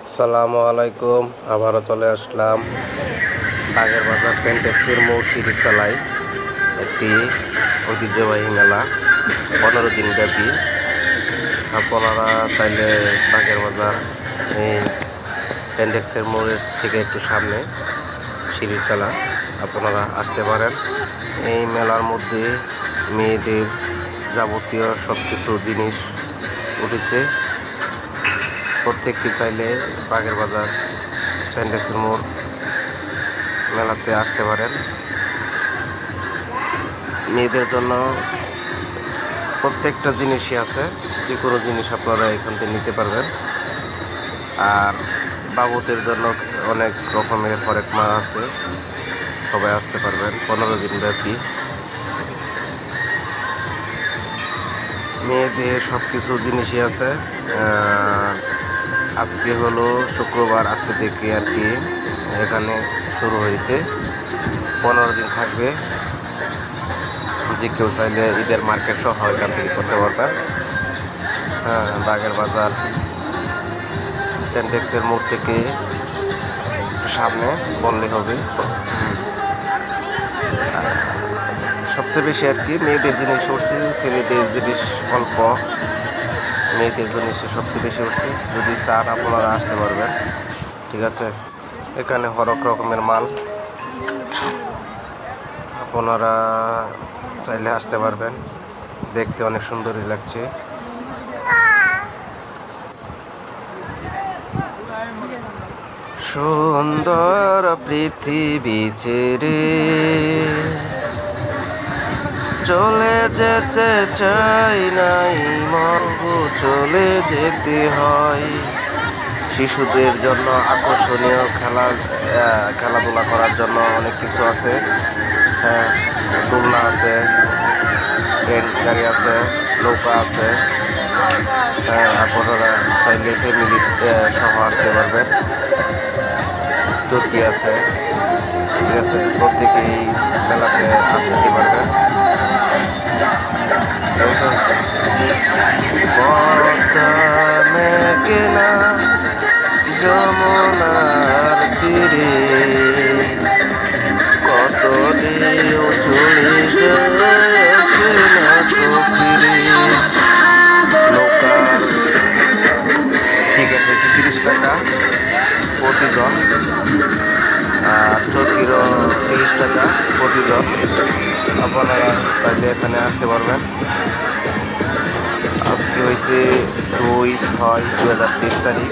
আসসালামু আলাইকুম। আবারও চলে আসলাম বাগের বাজার পেন্টেক্সের মৌসুমী চালাই একটি ঐতিহ্যবাহী মেলা 15 দিন ব্যাপী। আপনারা চাইলে বাগের বাজার এই পেন্টেক্সের মোড়ের থেকে একটু সামনে সিঁড়ির চালা আপনারা আসতে পারেন। এই মেলার মধ্যে মেয়েদের যাবতীয় সব কিছু জিনিস উঠেছে। প্রত্যেকটি চাইলে বাগের বাজার পেন্টেক্সের মোড় মেলাতে আসতে পারেন। মেয়েদের জন্য প্রত্যেকটা জিনিসই আছে, যে কোনো জিনিস আপনারা এখান থেকে নিতে পারবেন। আর বাবুদের জন্য অনেক রকমের হরেক মাল আছে, সবাই আসতে পারবেন 15 দিন ব্যাপী। মেয়েদের সব কিছু জিনিসই আছে। আজকে হলো শুক্রবার, আজকে থেকে আর কি এখানে শুরু হয়েছে। 15 দিন থাকবে। যে কেউ চাইলে ঈদের মার্কেট সহ এখান থেকে করতে পারবেন। বাগের বাজার পেন্টেক্সের মোড় থেকে সামনে বললে হবে। সবচেয়ে বেশি আর কি মেয়েদের জিনিস উঠছে, ছেলেদের জিনিস অল্প, মেয়েদের জিনিস সবচেয়ে বেশি উঠছে। যদি চান আপনারা আসতে পারবেন, ঠিক আছে। এখানে হরেক রকমের মাল, আপনারা চাইলে আসতে পারবেন। দেখতে অনেক সুন্দরই লাগছে। সুন্দর পৃথিবী ছেড়ে চলে যেতে চাই নাই, মরবো চলে যেতে হয়। শিশুদের জন্য আকর্ষণীয় খেলাধুলা করার জন্য অনেক কিছু আছে। দোলনা আছে, ট্রেন গাড়ি আছে, নৌকা আছে। আপনারা চাইলে ফ্যামিলি সহ আসতে পারবেন। চরকি আছে, ঠিক আছে। প্রত্যেকেই মেলাতে আসতে পারবেন। মেঘনা যমুনার তীরে কত ঢেউ চলে যাচ্ছে না তো ফিরে। নৌকার টিকিট হয়েছে 30 টাকা প্রতিজন, আর চরকিরও 30 টাকা প্রতিজন। আপনারা চাইলে এখানে আসতে পারবেন। আজকে হয়েছে 2/6/2023 তারিখ।